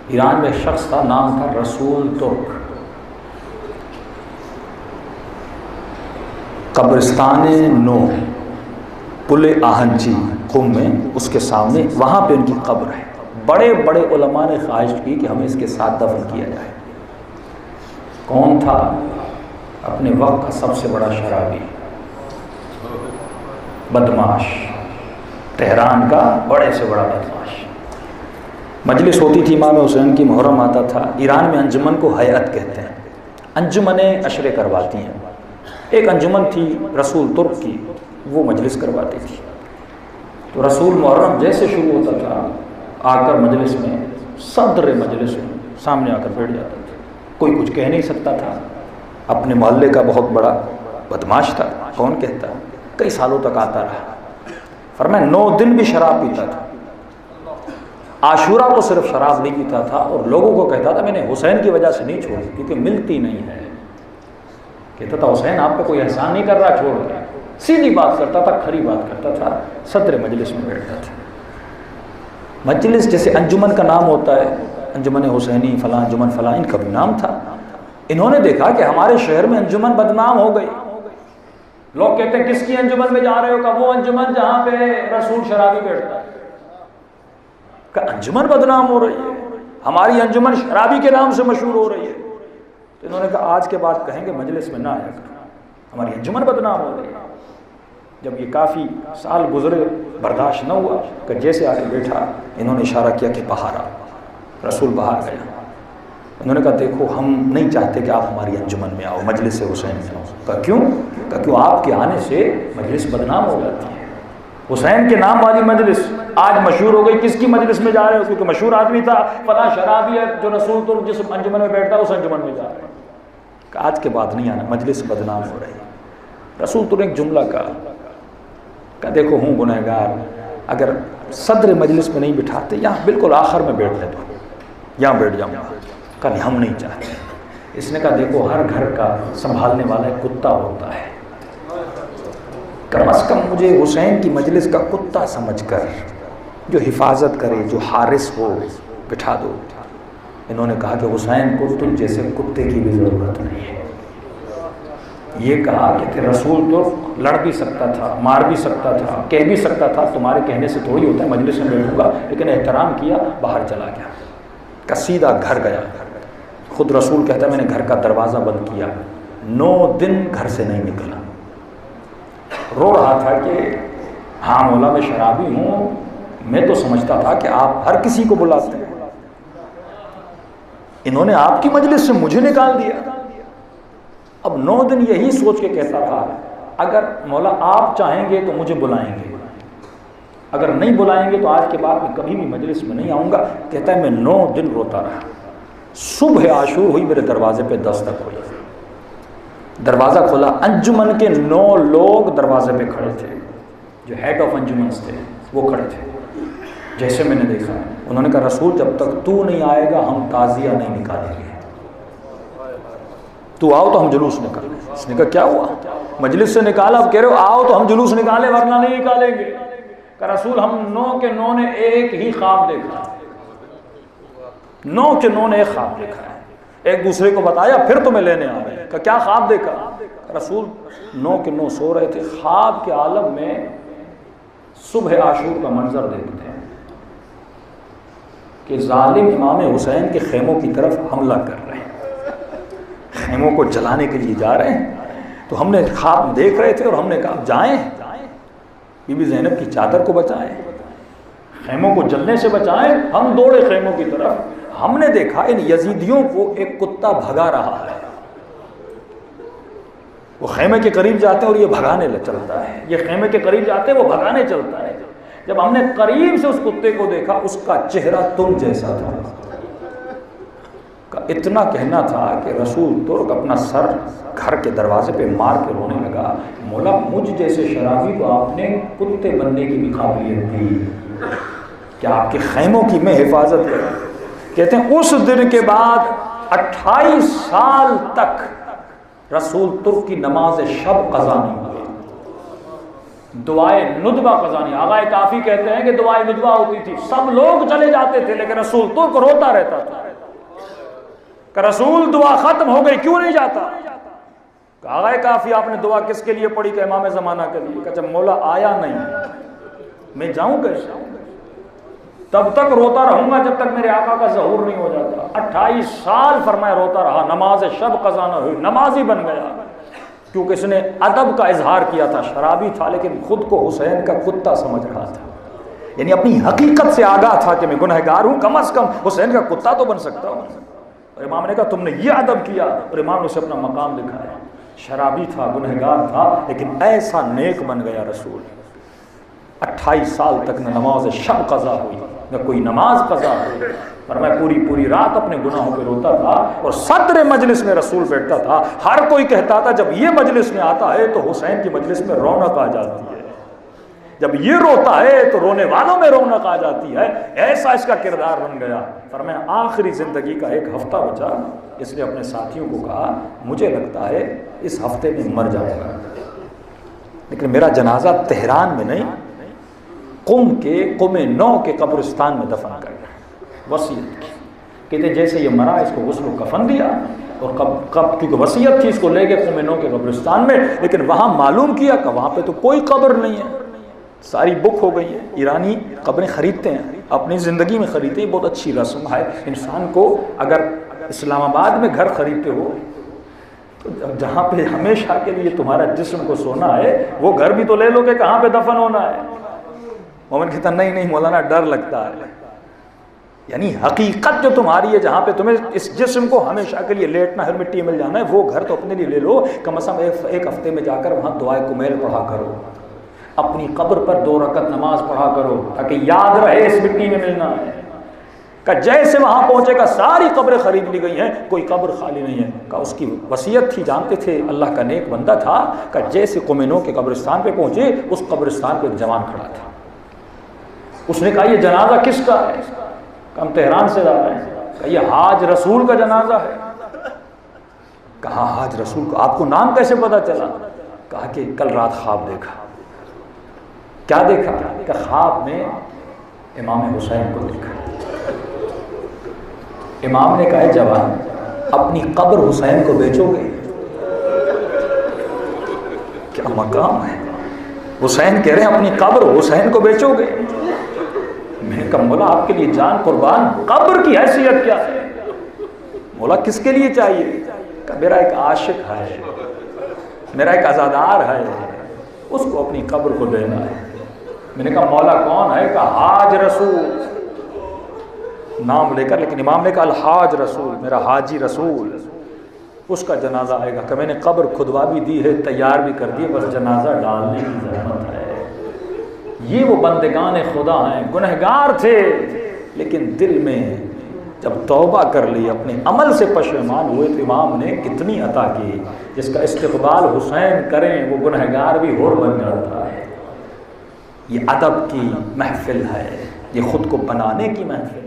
ایران میں ایک شخص تھا، نام تھا رسول ترک۔ قبرستان نو پل آہنچی قم میں، اس کے سامنے وہاں پہ ان کی قبر ہے۔ بڑے بڑے علماء نے خواہش کی کہ ہمیں اس کے ساتھ دفن کیا جائے۔ کون تھا؟ اپنے وقت کا سب سے بڑا شرابی، بدماش، تہران کا بڑے سے بڑا بدماش۔ مجلس ہوتی تھی امام حسین کی، محرم آتا تھا۔ ایران میں انجمن کو ہیئت کہتے ہیں، انجمنیں عشرے کرواتی ہیں۔ ایک انجمن تھی رسول ترک کی، وہ مجلس کرواتی تھی۔ تو رسول محرم جیسے شروع ہوتا تھا، آ کر مجلس میں صدر مجلس میں سامنے آ کر بیٹھ جاتا تھا۔ کوئی کچھ کہہ نہیں سکتا تھا، اپنے محلے کا بہت بڑا بدماش تھا، کون کہتا؟ کئی سالوں تک آتا رہا۔ فرمایا 9 دن بھی شراب پیتا تھا، عاشورہ کو صرف شراب نہیں پیتا تھا، اور لوگوں کو کہتا تھا میں نے حسین کی وجہ سے نہیں چھوڑی کیونکہ ملتی نہیں ہے۔ کہتا تھا حسین آپ پہ کوئی احسان نہیں کر رہا، چھوڑ دیا۔ سیدھی بات کرتا تھا، کھری بات کرتا تھا، صدر مجلس میں بیٹھتا تھا۔ مجلس جیسے انجمن کا نام ہوتا ہے، انجمن حسینی فلاں، انجمن فلاں، ان کا بھی نام تھا۔ انہوں نے دیکھا کہ ہمارے شہر میں انجمن بدنام ہو گئی۔ لوگ کہتے ہیں کس کی انجمن میں جا رہے ہو؟ کہ وہ انجمن جہاں پہ رسول شرابی بیٹھتا ہے۔ کہ انجمن بدنام ہو رہی ہے، ہماری انجمن شرابی کے نام سے مشہور ہو رہی ہے۔ تو انہوں نے کہا آج کے بعد کہیں گے مجلس میں نہ آیا کرو، ہماری انجمن بدنام ہو رہی ہے۔ جب یہ کافی سال گزرے، برداشت نہ ہوا کہ جیسے آ کے بیٹھا، انہوں نے اشارہ کیا کہ باہر آ۔ رسول باہر گیا۔ انہوں نے کہا دیکھو ہم نہیں چاہتے کہ آپ ہماری انجمن میں آؤ، مجلس حسین میں آؤ۔ کہا کیوں؟ کہا کیوں آپ کے آنے سے مجلس بدنام ہو جاتی ہے۔ حسین کے نام والی مجلس آج مشہور ہو گئی، کس کی مجلس میں جا رہے ہو؟ کیونکہ مشہور آدمی تھا فلاں شرابی ہے جو رسول ترک جس انجمن میں بیٹھتا اس انجمن میں جا رہے ہیں۔ کہ آج کے بعد نہیں آنا، مجلس بدنام ہو رہی ہے۔ رسول ترک ایک جملہ کہا دیکھو ہوں گنہگار، اگر صدر مجلس میں نہیں بٹھاتے یہاں بالکل آخر میں بیٹھ لیتا ہوں، یہاں بیٹھ جاؤں گا۔ کہا نہیں ہم نہیں چاہتے۔ اس نے کہا دیکھو ہر گھر کا سنبھالنے والا ایک کتا ہوتا ہے، کم از کم مجھے حسین کی مجلس کا کتا سمجھ کر جو حفاظت کرے، جو حارس ہو، بٹھا دو۔ انہوں نے کہا کہ حسین کو تم جیسے کتے کی بھی ضرورت نہیں ہے۔ یہ کہا کہ رسول تو لڑ بھی سکتا تھا، مار بھی سکتا تھا، کہہ بھی سکتا تھا تمہارے کہنے سے تھوڑی ہوتا ہے مجلس میں بیٹھوں گا، لیکن احترام کیا، باہر چلا گیا۔ کہ سیدھا گھر گیا۔ خود رسول کہتا ہے میں نے گھر کا دروازہ بند کیا، 9 دن گھر سے نہیں نکلا۔ رو رہا تھا کہ ہاں مولا میں شرابی ہوں، میں تو سمجھتا تھا کہ آپ ہر کسی کو بلاتے ہیں، انہوں نے آپ کی مجلس سے مجھے نکال دیا۔ اب 9 دن یہی سوچ کے کہتا تھا اگر مولا آپ چاہیں گے تو مجھے بلائیں گے، اگر نہیں بلائیں گے تو آج کے بعد میں کبھی بھی مجلس میں نہیں آؤں گا۔ کہتا ہے میں 9 دن روتا رہا۔ صبح عاشور ہوئی، میرے دروازے پہ دستک ہوئی، دروازہ کھولا، انجمن کے 9 لوگ دروازے پہ کھڑے تھے، جو ہیڈ آف انجمنس تھے وہ کھڑے تھے۔ جیسے میں نے دیکھا انہوں نے کہا رسول جب تک تو نہیں آئے گا ہم تعزیہ نہیں نکالیں گے، تو آؤ تو ہم جلوس نکالیں۔ اس نے کہا کیا ہوا؟ مجلس سے نکالا، اب کہہ رہے ہو آؤ تو ہم جلوس نکالیں ورنہ نہیں نکالیں گے۔ کہ رسول ہم 9 کے 9 نے ایک ہی خواب دیکھا، 9 کے 9 نے ایک خواب دیکھا ہے، ایک دوسرے کو بتایا پھر تمہیں لینے آ رہے ہیں۔ کہ کیا خواب دیکھا؟ رسول 9 کے 9 سو رہے تھے، خواب کے عالم میں صبح عاشور کا منظر دیکھتے ہیں کہ ظالم امام حسین کے خیموں کی طرف حملہ کر رہے ہیں، خیموں کو جلانے کے لیے جا رہے ہیں۔ تو ہم نے خواب دیکھ رہے تھے اور ہم نے کہا جائیں، بی بی زینب کی چادر کو بچائیں، خیموں کو جلنے سے بچائیں۔ ہم دوڑے خیموں کی طرف، ہم نے دیکھا ان یزیدیوں کو ایک کتا بھگا رہا ہے۔ وہ خیمے کے قریب جاتے ہیں اور یہ بھگانے چلتا ہے، یہ خیمے کے قریب جاتے ہیں وہ بھگانے چلتا ہے۔ جب ہم نے قریب سے اس کتے کو دیکھا اس کا چہرہ تم جیسا تھا۔ اتنا کہنا تھا کہ رسول ترک اپنا سر گھر کے دروازے پہ مار کے رونے لگا، مولا مجھ جیسے شرابی کو آپ نے کتے بننے کی بھی قابلیت دی کہ آپ کے خیموں کی میں حفاظت کروں۔ کہتے ہیں اس دن کے بعد 28 سال تک رسول ترک کی نماز شب قضا نہیں ہوئی۔ دعائے ندبہ قضانی. آغائے کافی کہتے ہیں کہ دعائے ندبہ ہوتی تھی, سب لوگ چلے جاتے تھے لیکن رسول ترک روتا رہتا تھا کہ رسول دعا ختم ہو گئی کیوں نہیں جاتا. آغائے کافی آپ نے دعا کس کے لیے پڑھی کہ امام زمانہ کے لیے. کہ جب مولا آیا نہیں میں جاؤں کیسے, تب تک روتا رہوں گا جب تک میرے آقا کا ظہور نہیں ہو جاتا. 28 سال فرمایا روتا رہا, نماز شب قضا نہ ہوئی, نمازی بن گیا کیونکہ اس نے ادب کا اظہار کیا تھا. شرابی تھا لیکن خود کو حسین کا کتا سمجھ رہا تھا, یعنی اپنی حقیقت سے آگاہ تھا کہ میں گنہگار ہوں, کم از کم حسین کا کتا تو بن سکتا ہوں. اور امام نے کہا تم نے یہ ادب کیا, اور امام نے اسے اپنا مقام دکھایا. شرابی تھا, گنہگار تھا, لیکن ایسا نیک بن گیا رسول. 28 سال تک نہ نماز شب قضا ہوئی نہ کوئی نماز قضا ہوئی, پر میں پوری رات اپنے گناہوں پہ روتا تھا. اور صدر مجلس میں رسول بیٹھتا تھا, ہر کوئی کہتا تھا جب یہ مجلس میں آتا ہے تو حسین کی مجلس میں رونق آ جاتی ہے, جب یہ روتا ہے تو رونے والوں میں رونق آ جاتی ہے. ایسا اس کا کردار بن گیا. فرمایا آخری زندگی کا 1 ہفتہ بچا, اس نے اپنے ساتھیوں کو کہا مجھے لگتا ہے اس ہفتے میں مر جاؤں گا, لیکن میرا جنازہ تہران میں نہیں قم 9 کے قبرستان میں دفن کر گیا. وصیت کی, کہتے جیسے یہ مرا اس کو غسل و کفن دیا, اور کب کیونکہ وصیت تھی اس کو لے گئے قم 9 کے قبرستان میں, لیکن وہاں معلوم کیا کہ وہاں پہ تو کوئی قبر نہیں ہے, ساری بک ہو گئی ہے. ایرانی قبریں خریدتے ہیں, اپنی زندگی میں خریدتے ہیں, بہت اچھی رسم ہے. انسان کو اگر اسلام آباد میں گھر خریدتے ہو تو جہاں پہ ہمیشہ کے لیے تمہارا جسم کو سونا ہے وہ گھر بھی تو لے لو کہ کہاں پہ دفن ہونا ہے. مومن کہتا نہیں مولانا ڈر لگتا ہے, یعنی حقیقت جو تمہاری ہے جہاں پہ تمہیں اس جسم کو ہمیشہ کے لیے لیٹنا ہے, مٹی مل جانا ہے, وہ گھر تو اپنے لیے لے لو. کم از کم 1 ہفتے میں جا کر وہاں دعائے کمیل پڑھا کرو, اپنی قبر پر 2 رکعت نماز پڑھا کرو تاکہ یاد رہے اس مٹی میں ملنا ہے. کہ جیسے وہاں پہنچے گا ساری قبریں خرید لی گئی ہیں, کوئی قبر خالی نہیں ہے. کہ اس کی وصیت تھی, جانتے تھے اللہ کا نیک بندہ تھا. کہ جیسے قم 9 کے قبرستان پہ پہنچے, اس قبرستان پہ ایک جوان کھڑا تھا. اس نے کہا یہ جنازہ کس کا ہے؟ کہ ہم تہران سے جا رہے ہیں. کہ یہ حاج رسول کا جنازہ ہے. کہا حاج رسول کو, آپ کو نام کیسے پتا چلا؟ کہا کہ کل رات خواب دیکھا. کیا دیکھا؟ کہ خواب میں امام حسین کو دیکھا. امام نے کہا جوان اپنی قبر حسین کو بیچو گے؟ کیا مقام ہے. حسین کہہ رہے ہیں اپنی قبر حسین کو بیچو گے. میں نے کہا مولا آپ کے لیے جان قربان, قبر کی حیثیت کیا ہے؟ مولا کس کے لیے چاہیے؟ کہ میرا ایک عاشق ہے, میرا ایک عزادار ہے, اس کو اپنی قبر کو دینا ہے. میں نے کہا مولا کون ہے؟ کہ حاج رسول, نام لے کر, لیکن امام نے کہا الحاج رسول, میرا حاجی رسول, اس کا جنازہ آئے گا. کہ میں نے قبر کھدوا بھی دی ہے, تیار بھی کر دی, بس جنازہ ڈالنے کی ضرورت ہے. یہ وہ بندگان خدا ہیں, گنہگار تھے لیکن دل میں جب توبہ کر لی, اپنے عمل سے پشیمان ہوئے, تو امام نے کتنی عطا کی. جس کا استقبال حسین کریں وہ گنہگار بھی اور بن جاتا ہے. یہ ادب کی محفل ہے, یہ خود کو بنانے کی محفل